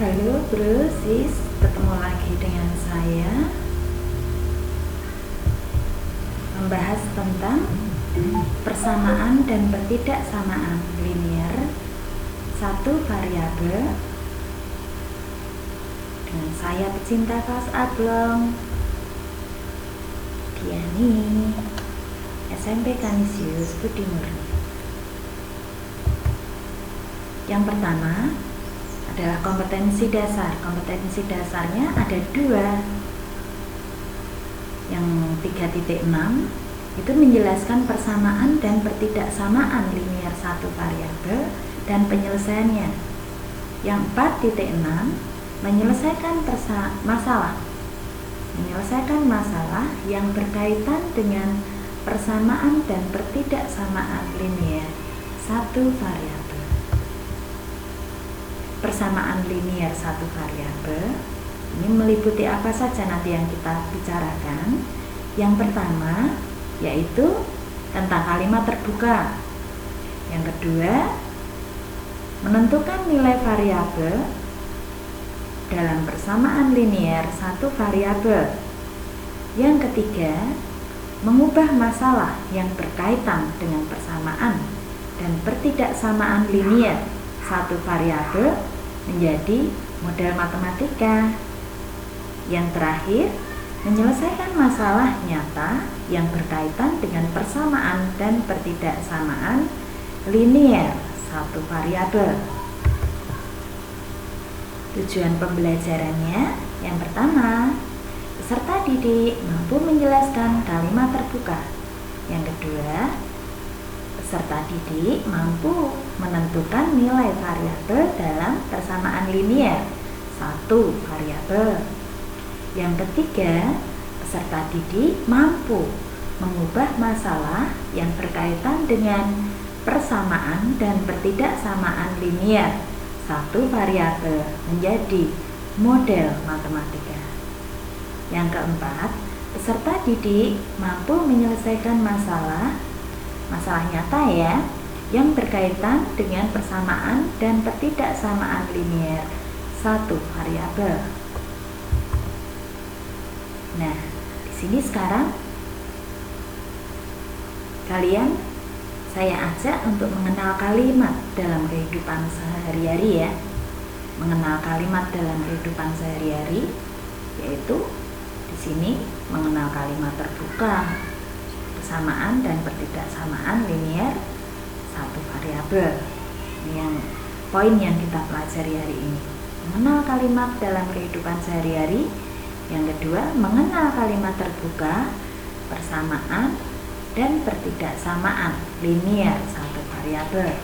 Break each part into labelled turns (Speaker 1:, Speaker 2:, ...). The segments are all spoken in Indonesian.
Speaker 1: Halo bro, sis, ketemu lagi dengan saya membahas tentang persamaan dan ketidaksamaan linier satu variabel dengan saya pecinta kelas Ablong Diani, SMP Kanisius Budi Murni. Yang pertama adalah kompetensi dasar. Kompetensi dasarnya ada dua. Yang 3.6 itu menjelaskan persamaan dan ketidaksamaan linier satu variabel dan penyelesaiannya. Yang 4.6 menyelesaikan masalah yang berkaitan dengan persamaan dan ketidaksamaan linier satu variabel. Persamaan linier satu variabel ini meliputi apa saja nanti yang kita bicarakan. Yang pertama yaitu tentang kalimat terbuka. Yang kedua, menentukan nilai variabel dalam persamaan linier satu variabel. Yang ketiga, mengubah masalah yang berkaitan dengan persamaan dan ketidaksamaan linier satu variabel menjadi model matematika. Yang terakhir, menyelesaikan masalah nyata yang berkaitan dengan persamaan dan ketidaksamaan linier satu variabel. Tujuan pembelajarannya, yang pertama, peserta didik mampu menjelaskan kalimat terbuka. Yang kedua, peserta didik mampu menentukan nilai variabel dalam persamaan linier satu variabel. Yang ketiga, peserta didik mampu mengubah masalah yang berkaitan dengan persamaan dan ketidaksamaan linier satu variabel menjadi model matematika. Yang keempat, peserta didik mampu menyelesaikan masalah nyata ya, yang berkaitan dengan persamaan dan ketidaksamaan linier satu variabel. Nah, di sini sekarang kalian saya ajak untuk mengenal kalimat dalam kehidupan sehari-hari ya. Mengenal kalimat dalam kehidupan sehari-hari yaitu di sini mengenal kalimat terbuka, persamaan dan ketidaksamaan linier satu variabel. Ini yang poin yang kita pelajari hari ini. Mengenal kalimat dalam kehidupan sehari-hari. Yang kedua, mengenal kalimat terbuka, persamaan dan ketidaksamaan linier satu variabel.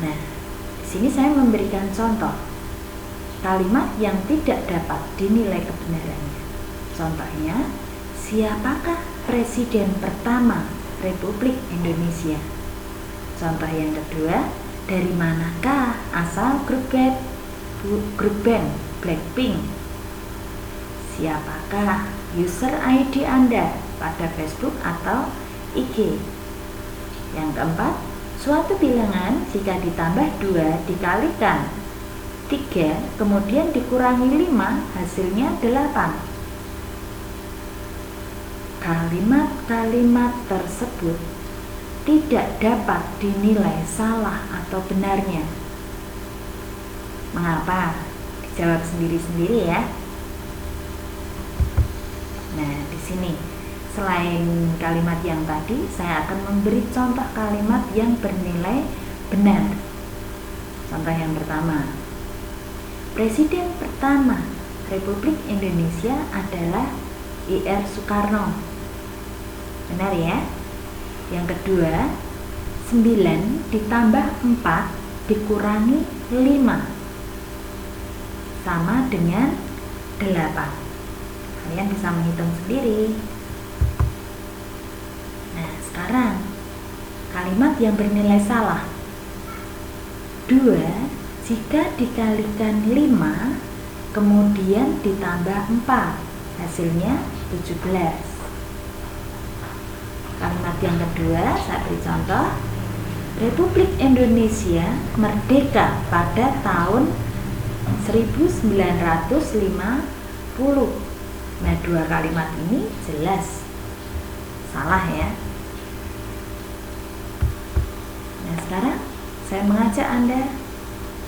Speaker 1: Nah, di sini saya memberikan contoh kalimat yang tidak dapat dinilai kebenarannya. Contohnya, siapakah presiden pertama Republik Indonesia? Contoh yang kedua, dari manakah asal grup band Blackpink? Siapakah user ID Anda pada Facebook atau IG? Yang keempat, suatu bilangan jika ditambah 2 dikalikan 3 kemudian dikurangi 5 hasilnya 8. Kalimat-kalimat tersebut tidak dapat dinilai salah atau benarnya. Mengapa? Dijawab sendiri-sendiri ya. Nah, di sini selain kalimat yang tadi, saya akan memberi contoh kalimat yang bernilai benar. Contoh yang pertama, Presiden pertama Republik Indonesia adalah Ir Soekarno. Benar ya? Yang kedua, 9 ditambah 4 dikurangi 5 sama dengan 8. Kalian bisa menghitung sendiri. Nah, sekarang kalimat yang bernilai salah. 2 jika dikalikan 5 kemudian ditambah 4 hasilnya 17. Kalimat yang kedua saya beri contoh. Republik Indonesia merdeka pada tahun 1950. Nah, dua kalimat ini jelas salah ya. Nah, sekarang saya mengajak Anda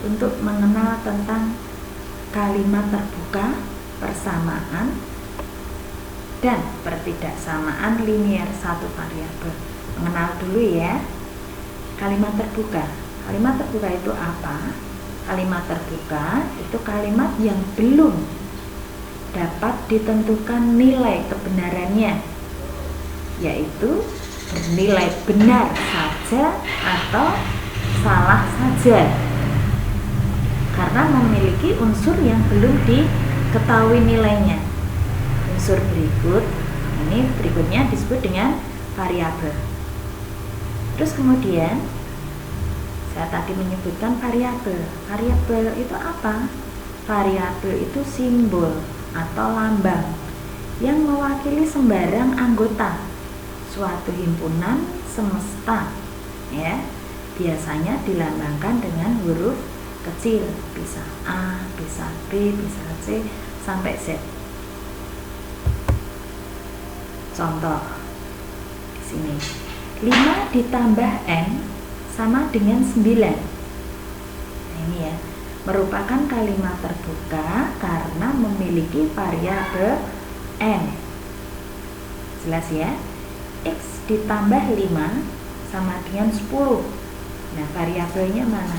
Speaker 1: untuk mengenal tentang kalimat terbuka, persamaan, dan pertidaksamaan linier satu variabel. Mengenal dulu ya. Kalimat terbuka. Kalimat terbuka itu apa? Kalimat terbuka itu kalimat yang belum dapat ditentukan nilai kebenarannya, yaitu bernilai benar saja atau salah saja, karena memiliki unsur yang belum diketahui nilainya. Unsur berikutnya disebut dengan variabel. Terus kemudian saya tadi menyebutkan variabel. Variabel itu apa? Variabel itu simbol atau lambang yang mewakili sembarang anggota suatu himpunan semesta ya. Biasanya dilambangkan dengan huruf kecil, bisa A, bisa B, bisa C sampai Z. Contoh di sini, 5 ditambah N sama dengan 9. Nah, ini ya, merupakan kalimat terbuka karena memiliki variabel N. Jelas ya? X ditambah 5 sama dengan 10. Nah, variabelnya mana?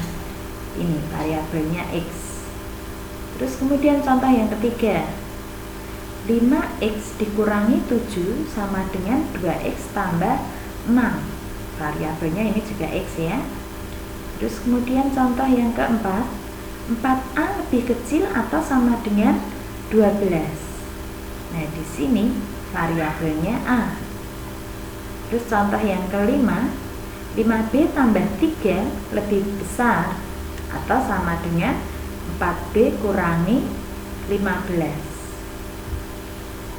Speaker 1: Ini variabelnya X. Terus kemudian contoh yang ketiga, 5X dikurangi 7 sama dengan 2X tambah 6. Variabelnya ini juga X ya. Terus kemudian contoh yang keempat, 4A lebih kecil atau sama dengan 12. Nah, di sini variabelnya A. Terus contoh yang kelima, 5B tambah 3 lebih besar atau sama dengan 4B kurangi 15.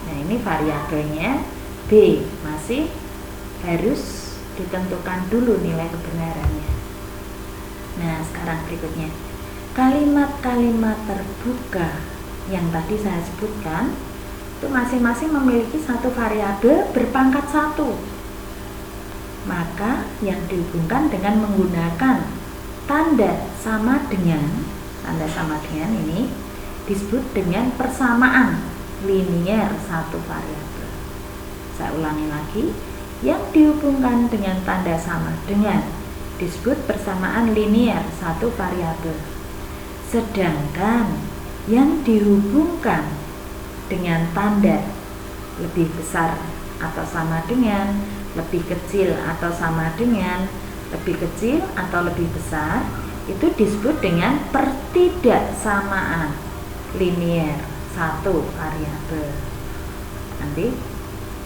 Speaker 1: Nah, ini variabelnya B. Masih harus ditentukan dulu nilai kebenarannya. Nah, sekarang berikutnya, kalimat-kalimat terbuka yang tadi saya sebutkan itu masing-masing memiliki satu variabel berpangkat 1. Maka yang dihubungkan dengan menggunakan tanda sama dengan ini disebut dengan persamaan linier satu variabel. Saya ulangi lagi, yang dihubungkan dengan tanda sama dengan disebut persamaan linier satu variabel. Sedangkan yang dihubungkan dengan tanda lebih besar atau sama dengan, lebih kecil atau sama dengan, lebih kecil atau lebih besar, itu disebut dengan pertidaksamaan linier satu variabel. Nanti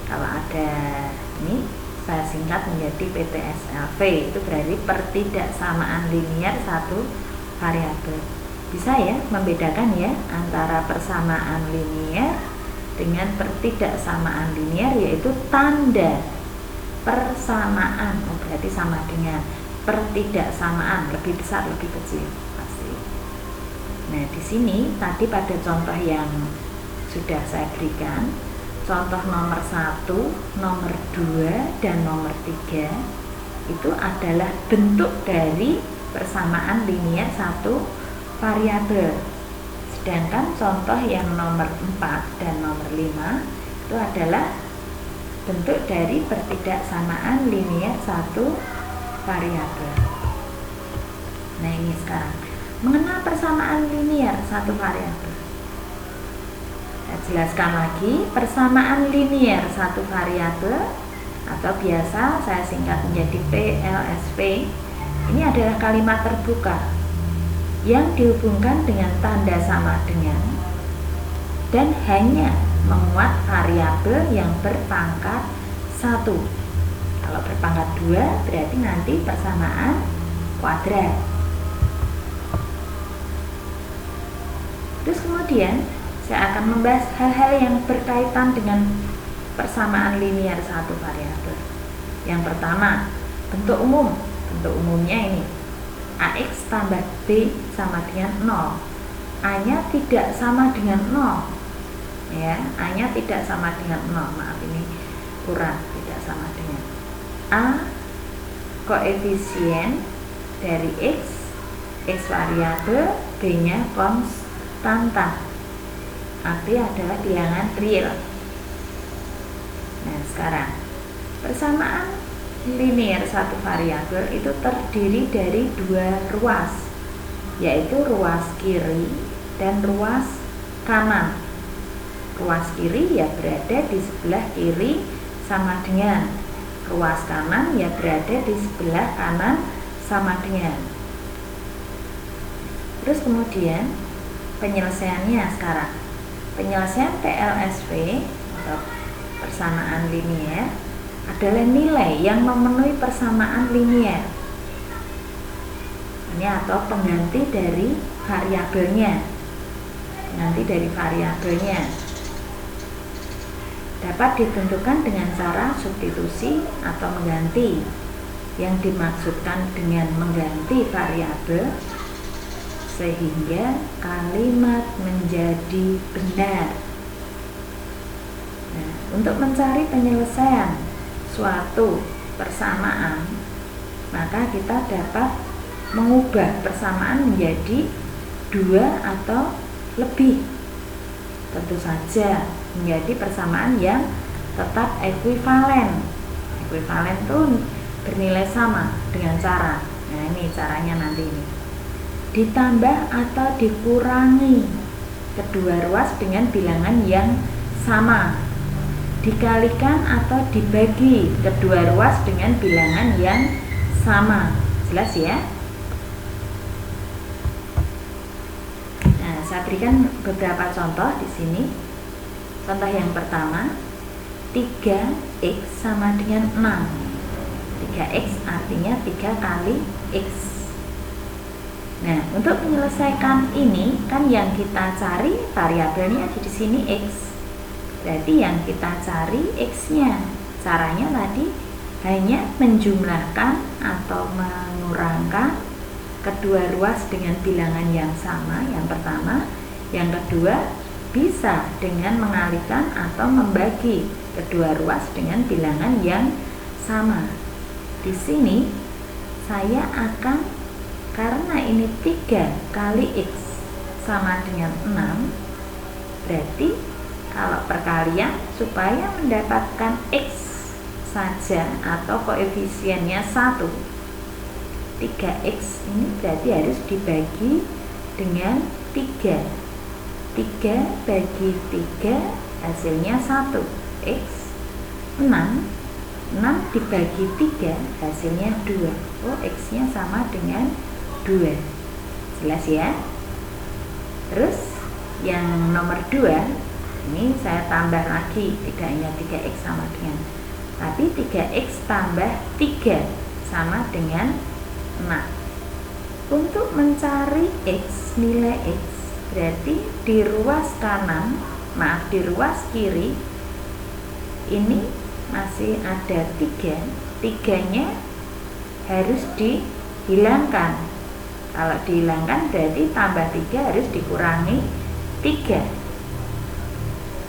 Speaker 1: kalau ada ini saya singkat menjadi PTSLV, itu berarti pertidaksamaan linier satu variabel. Bisa ya membedakan ya antara persamaan linier dengan pertidaksamaan linier, yaitu tanda persamaan berarti sama dengan, pertidaksamaan lebih besar lebih kecil pasti. Nah, di sini tadi pada contoh yang sudah saya berikan, contoh nomor 1, nomor 2, dan nomor 3 itu adalah bentuk dari persamaan linier satu variabel. Sedangkan contoh yang nomor 4 dan nomor 5 itu adalah bentuk dari pertidaksamaan linier satu variabel. Nah, ini sekarang mengenal persamaan linier satu variabel. Saya jelaskan lagi, persamaan linier satu variabel atau biasa saya singkat menjadi PLSV, ini adalah kalimat terbuka yang dihubungkan dengan tanda sama dengan dan hanya memuat variabel yang berpangkat 1. Kalau berpangkat 2 berarti nanti persamaan kuadrat. Terus kemudian saya akan membahas hal-hal yang berkaitan dengan persamaan linier satu variabel. Yang pertama, bentuk umum Bentuk umumnya ini AX tambah B sama dengan 0. A-nya tidak sama dengan 0 ya, A-nya tidak sama dengan 0. Maaf, ini kurang, tidak sama dengan A koefisien dari X variabel, B-nya konstanta. Arti adalah bilangan real. Nah, sekarang persamaan linear satu variabel itu terdiri dari dua ruas, yaitu ruas kiri dan ruas kanan. Ruas kiri ya berada di sebelah kiri sama dengan ruas kanan ya berada di sebelah kanan sama dengan. Terus kemudian penyelesaiannya sekarang. Penyelesaian PLSV atau persamaan linear adalah nilai yang memenuhi persamaan linear. Ini atau pengganti dari variabelnya. Pengganti dari variabelnya dapat ditentukan dengan cara substitusi atau mengganti. Yang dimaksudkan dengan mengganti variabel sehingga kalimat menjadi benar. Nah, untuk mencari penyelesaian suatu persamaan, maka kita dapat mengubah persamaan menjadi dua atau lebih. Tentu saja menjadi persamaan yang tetap ekuivalen. Ekuivalen itu bernilai sama dengan cara. Nah, ini caranya nanti ini. Ditambah atau dikurangi kedua ruas dengan bilangan yang sama. Dikalikan atau dibagi kedua ruas dengan bilangan yang sama. Jelas ya? Nah, saya berikan beberapa contoh di sini. Contoh yang pertama, 3x sama dengan 6. 3x artinya 3 kali x. Nah, untuk menyelesaikan ini kan yang kita cari variabelnya di sini x. Berarti yang kita cari x-nya. Caranya tadi hanya menjumlahkan atau mengurangkan kedua ruas dengan bilangan yang sama. Yang pertama, yang kedua bisa dengan mengalihkan atau membagi kedua ruas dengan bilangan yang sama. Di sini saya akan, karena ini 3 kali x sama dengan 6, berarti kalau perkalian supaya mendapatkan x saja atau koefisiennya 1, 3x ini berarti harus dibagi dengan 3. 3 bagi 3 hasilnya 1, x. 6 dibagi 3 hasilnya 2. Oh, x-nya sama dengan 2. Jelas ya? Terus yang nomor 2, ini saya tambah lagi, tidak hanya 3x sama dengan, tapi 3x tambah 3 sama dengan 6. Untuk mencari x, nilai x, berarti di ruas kanan, maaf, di ruas kiri ini masih ada 3. 3-nya harus dihilangkan. Kalau dihilangkan berarti tambah 3 harus dikurangi 3.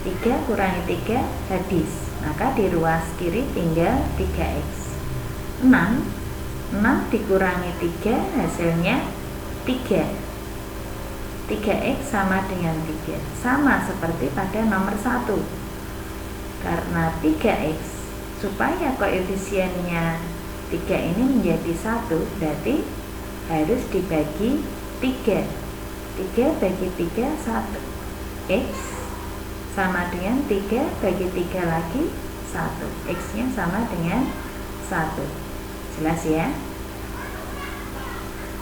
Speaker 1: 3 kurangi 3 habis. Maka di ruas kiri tinggal 3x. 6 dikurangi 3 hasilnya 3. 3x sama dengan 3. Sama seperti pada nomor 1. Karena 3x, supaya koefisiennya 3 ini menjadi 1, berarti harus dibagi 3. 3 bagi 3, 1. X sama dengan 3 bagi 3 lagi 1. X-nya sama dengan 1. Jelas ya?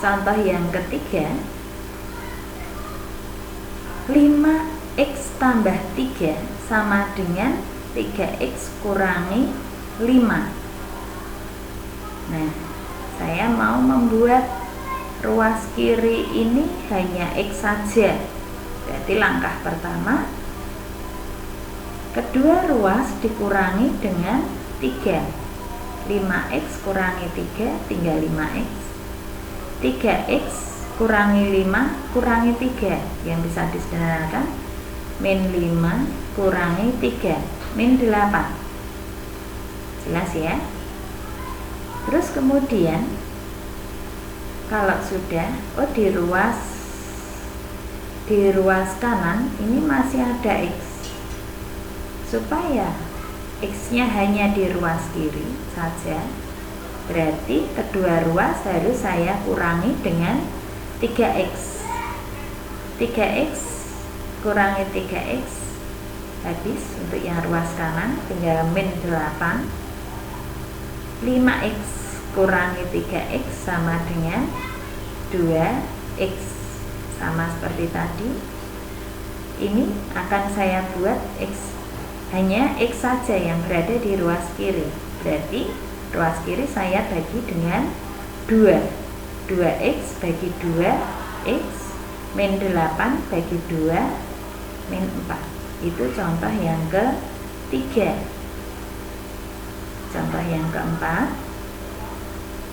Speaker 1: Contoh yang ketiga, 5x tambah 3 sama dengan 3x kurangi 5. Nah, saya mau membuat ruas kiri ini hanya x saja. Berarti langkah pertama, kedua ruas dikurangi dengan 3. 5x kurangi 3 tinggal 5x. 3x kurangi 5 kurangi 3 yang bisa disederhanakan min 5 kurangi 3 min 8. Jelas ya. Terus kemudian kalau sudah di ruas kanan ini masih ada x. Supaya x-nya hanya di ruas kiri saja, berarti kedua ruas harus saya kurangi dengan 3x. 3x kurangi 3x habis untuk yang ruas kanan tinggal min 8. 5x kurangi 3x sama dengan 2x, sama seperti tadi. Ini akan saya buat x, hanya x saja yang berada di ruas kiri. Berarti ruas kiri saya bagi dengan 2. 2x bagi 2x min 8 bagi 2 min 4. Itu contoh yang ketiga. Contoh yang keempat,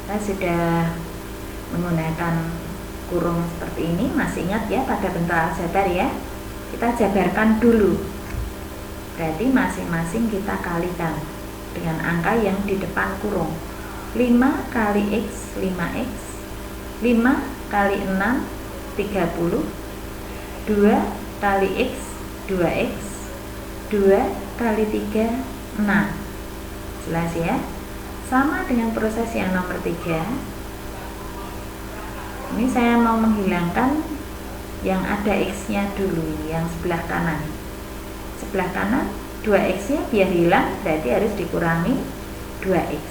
Speaker 1: kita sudah menggunakan kurung seperti ini. Masih ingat ya pada bentuk aljabar ya. Kita jabarkan dulu. Berarti masing-masing kita kalikan dengan angka yang di depan kurung. 5 kali x 5x, 5 kali 6 30, 2 kali x 2x, 2 kali 3 6. Jelas ya. Sama dengan proses yang nomor 3. Ini saya mau menghilangkan yang ada x-nya dulu, yang sebelah kanan. Sebelah kanan 2x-nya biar hilang, berarti harus dikurangi 2x.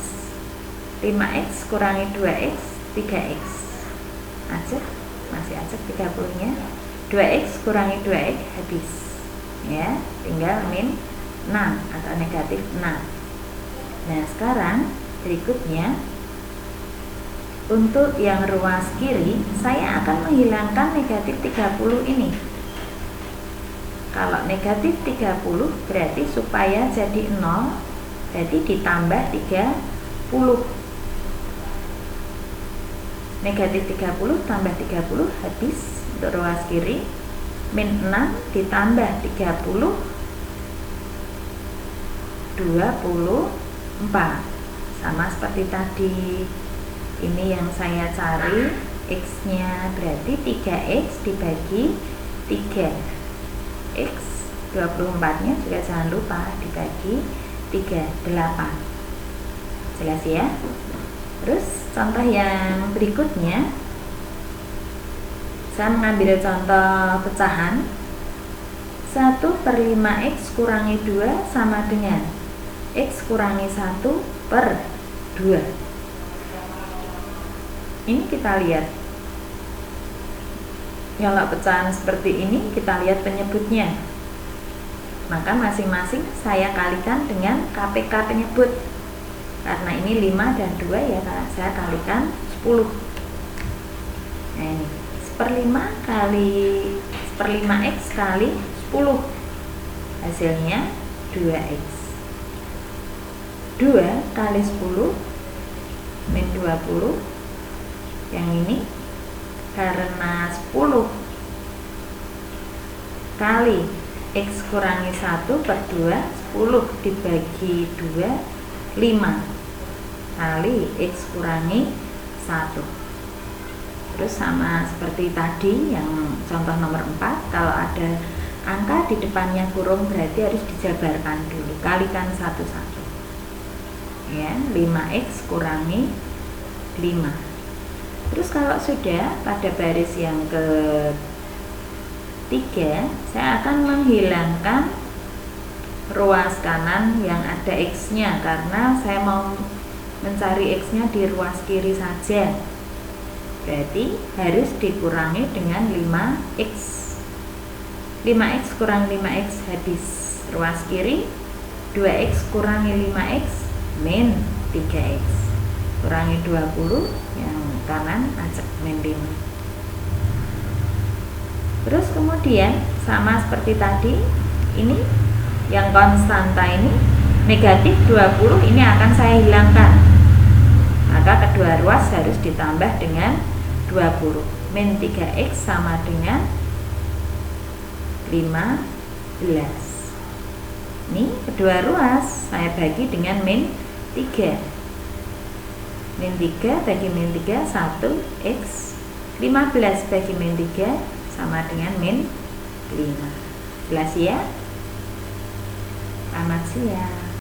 Speaker 1: 5x kurangi 2x 3x. Acak, masih acak 30-nya. 2x kurangi 2x habis. Ya, tinggal min 6 atau negatif 6. Nah, sekarang berikutnya untuk yang ruas kiri saya akan menghilangkan negatif 30 ini. Kalau negatif 30 berarti supaya jadi 0 berarti ditambah 30. Negatif 30 tambah 30 habis untuk ruas kiri. Min 6 ditambah 30 24. Sama seperti tadi. Ini yang saya cari x nya berarti 3x dibagi 3. X 24 nya juga jangan lupa dibagi 3, 8. Jelas ya. Terus contoh yang berikutnya, saya mengambil contoh pecahan. 1/5x kurangi 2 sama dengan x kurangi 1/2. Ini kita lihat. Kalau pecahan seperti ini kita lihat penyebutnya. Maka masing-masing saya kalikan dengan KPK penyebut. Karena ini 5 dan 2 ya, saya kalikan 10. Nah ini 1/5 kali 1/5x kali 10. Hasilnya 2x. 2 kali 10 min 20. Yang ini karena 10 kali x kurangi 1/2, 10 dibagi 2, 5 kali x kurangi 1. Terus sama seperti tadi yang contoh nomor 4, kalau ada angka di depannya kurung berarti harus dijabarkan dulu, kalikan satu-satu ya. 5x kurangi 5. Terus kalau sudah pada baris yang ketiga, saya akan menghilangkan ruas kanan yang ada x nya karena saya mau mencari x nya di ruas kiri saja. Berarti harus dikurangi dengan 5x. 5x kurang 5x habis ruas kiri. 2x kurangi 5x min 3x. Kurangi 20, yang kanan acak min 5. Terus kemudian sama seperti tadi, ini yang konstanta ini negatif 20 ini akan saya hilangkan. maka kedua ruas harus ditambah dengan 20. Min 3x sama dengan 15. Ini kedua ruas saya bagi dengan min 3. Min 3 bagi min 3 1x. 15 bagi min 3 sama dengan min 5. Jelas ya? Selamat siang.